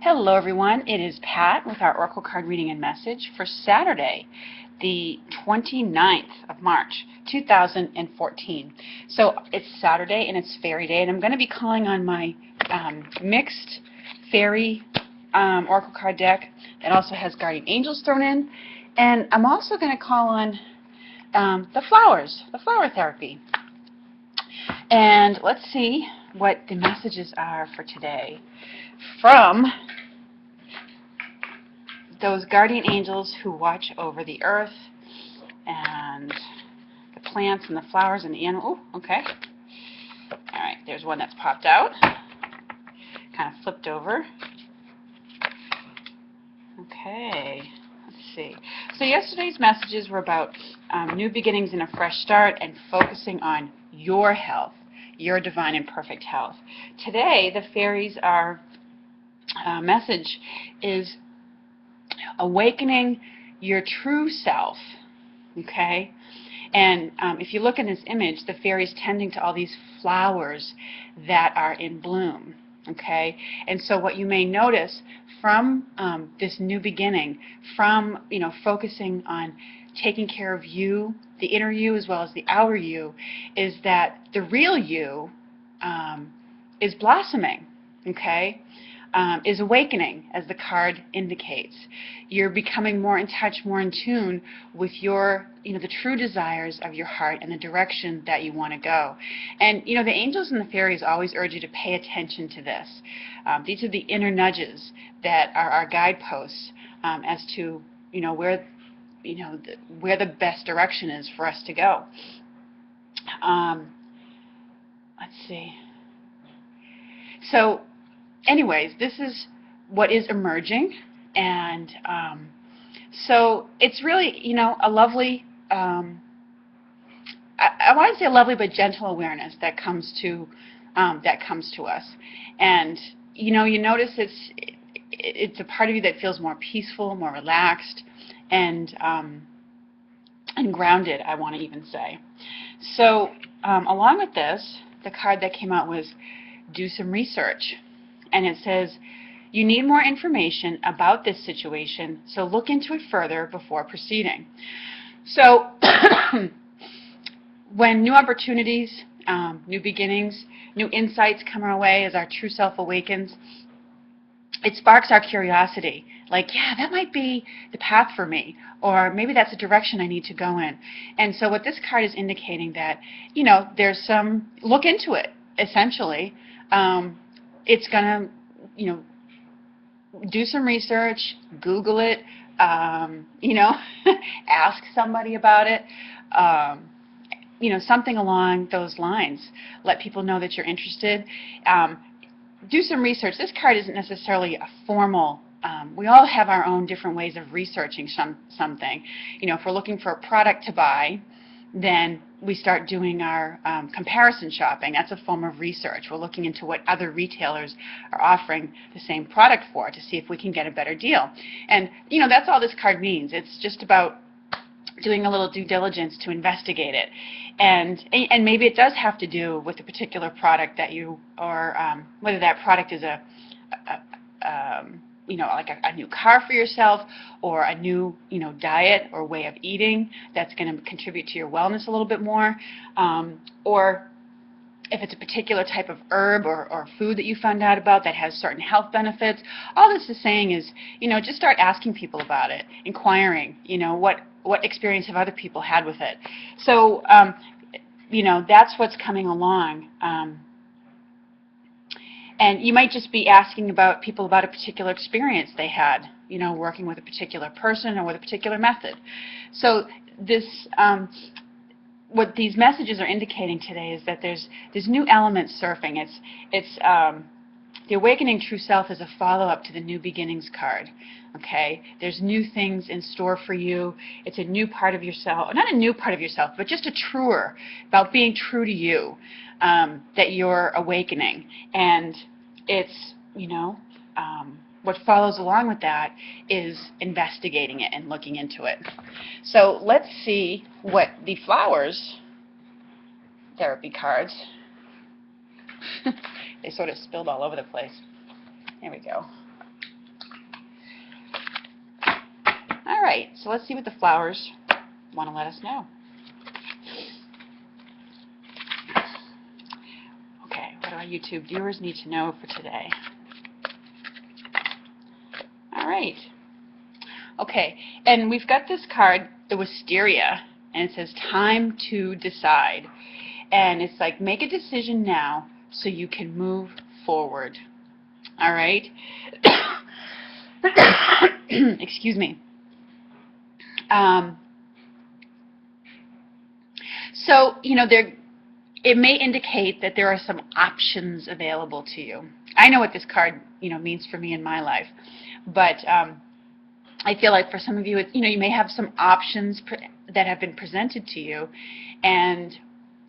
Hello everyone, it is Pat with our Oracle card reading and message for Saturday, the 29th of March, 2014. So it's Saturday and it's Fairy Day, and I'm going to be calling on my mixed Fairy Oracle card deck that also has Guardian Angels thrown in, and I'm also going to call on the flower therapy. And let's see what the messages are for today from those guardian angels who watch over the earth and the plants and the flowers and the animals. Oh, okay. All right, there's one that's popped out. Kind of flipped over. Okay, let's see. So yesterday's messages were about new beginnings and a fresh start and focusing on your health, your divine and perfect health. Today, the fairies are message is awakening your true self, okay? And if you look in this image, the fairies tending to all these flowers that are in bloom, okay? And so what you may notice from this new beginning, from focusing on taking care of you, the inner you as well as the outer you, is that the real you is blossoming, okay? Is awakening, as the card indicates. You're becoming more in touch, more in tune with your, the true desires of your heart and the direction that you want to go. And, the angels and the fairies always urge you to pay attention to this. These are the inner nudges that are our guideposts as to, where the best direction is for us to go. Let's see. So, anyways, this is what is emerging, and so it's really, a lovely, I want to say a lovely but gentle awareness that comes to us, and you notice it's a part of you that feels more peaceful, more relaxed, and grounded, I want to even say. So along with this, the card that came out was do some research. And it says, you need more information about this situation, so look into it further before proceeding. So when new opportunities, new beginnings, new insights come our way as our true self awakens, it sparks our curiosity. Like, yeah, that might be the path for me, or maybe that's a direction I need to go in. And so what this card is indicating that, there's some, look into it, essentially. It's going to, do some research, Google it, ask somebody about it, something along those lines. Let people know that you're interested. Do some research. This card isn't necessarily a formal, we all have our own different ways of researching something. If we're looking for a product to buy, then we start doing our comparison shopping. That's a form of research. We're looking into what other retailers are offering the same product for to see if we can get a better deal. And, that's all this card means. It's just about doing a little due diligence to investigate it. And maybe it does have to do with the particular product that you, or whether that product is like a new car for yourself, or a new, diet or way of eating that's going to contribute to your wellness a little bit more, or if it's a particular type of herb or food that you found out about that has certain health benefits. All this is saying is, just start asking people about it, inquiring, what experience have other people had with it. So, that's what's coming along. And you might just be asking people about a particular experience they had, working with a particular person or with a particular method. So this, what these messages are indicating today is that there's new elements surfing. It's the awakening true self is a follow-up to the new beginnings card. Okay, there's new things in store for you. It's a new part of yourself, not a new part of yourself, but just a truer, about being true to you, that you're awakening. And it's, what follows along with that is investigating it and looking into it. So let's see what the flowers therapy cards, they sort of spilled all over the place. There we go. right, so let's see what the flowers want to let us know. Okay, what do our YouTube viewers need to know for today? All right. Okay, and we've got this card, the Wisteria, and it says time to decide. And it's like, make a decision now so you can move forward. All right? Excuse me. So, you know, it may indicate that there are some options available to you. I know what this card, you know, means for me in my life, but I feel like for some of you, you know, you may have some options that have been presented to you, and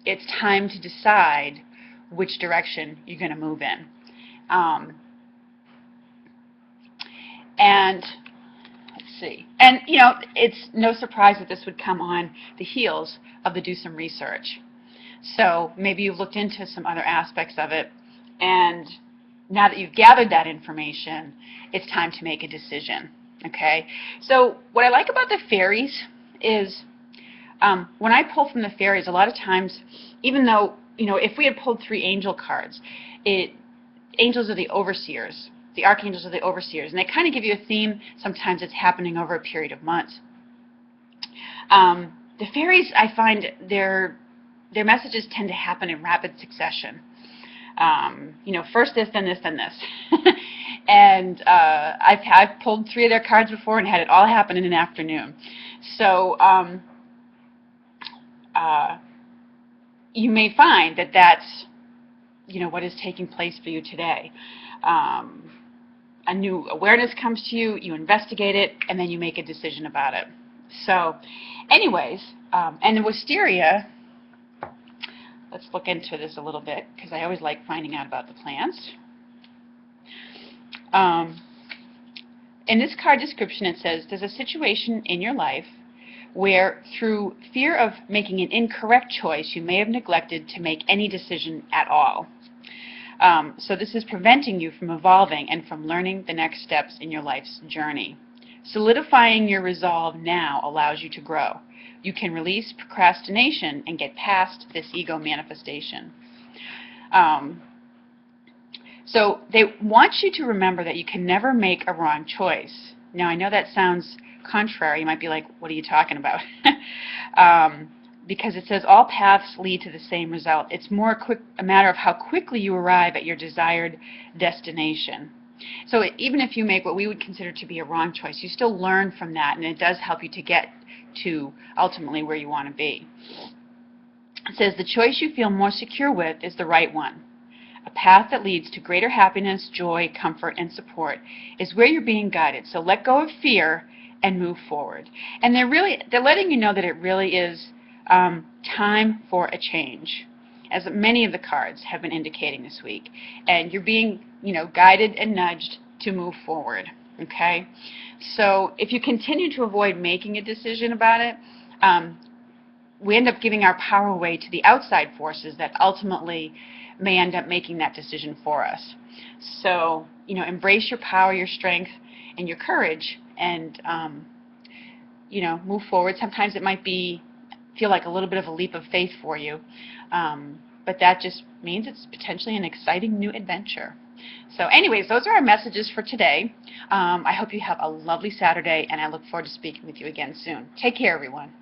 it's time to decide which direction you're going to move in. And let's see. And, you know, it's no surprise that this would come on the heels of the do some research. So maybe you've looked into some other aspects of it, and now that you've gathered that information, it's time to make a decision. Okay? So what I like about the fairies is when I pull from the fairies, a lot of times, even though, you know, if we had pulled 3 angel cards, angels are the overseers. The archangels are the overseers, and they kind of give you a theme. Sometimes it's happening over a period of months. The fairies, I find their messages tend to happen in rapid succession. You know, first this, then this, then this. And I've pulled 3 of their cards before and had it all happen in an afternoon. So you may find that that's, you know, what is taking place for you today. A new awareness comes to you, you investigate it, and then you make a decision about it. So anyways, and the Wisteria, let's look into this a little bit, because I always like finding out about the plants. In this card description it says, there's a situation in your life where through fear of making an incorrect choice you may have neglected to make any decision at all. So this is preventing you from evolving and from learning the next steps in your life's journey. Solidifying your resolve now allows you to grow. You can release procrastination and get past this ego manifestation. So they want you to remember that you can never make a wrong choice. Now I know that sounds contrary. You might be like, what are you talking about? Because it says all paths lead to the same result. It's more a matter of how quickly you arrive at your desired destination. So even if you make what we would consider to be a wrong choice, you still learn from that, and it does help you to get to ultimately where you want to be. It says the choice you feel more secure with is the right one. A path that leads to greater happiness, joy, comfort, and support is where you're being guided. So let go of fear and move forward. And they're letting you know that it really is time for a change, as many of the cards have been indicating this week. And you're being, you know, guided and nudged to move forward. Okay? So if you continue to avoid making a decision about it, we end up giving our power away to the outside forces that ultimately may end up making that decision for us. So, you know, embrace your power, your strength, and your courage, and, you know, move forward. Sometimes it might feel like a little bit of a leap of faith for you, but that just means it's potentially an exciting new adventure. So anyways, those are our messages for today. I hope you have a lovely Saturday, and I look forward to speaking with you again soon. Take care, everyone.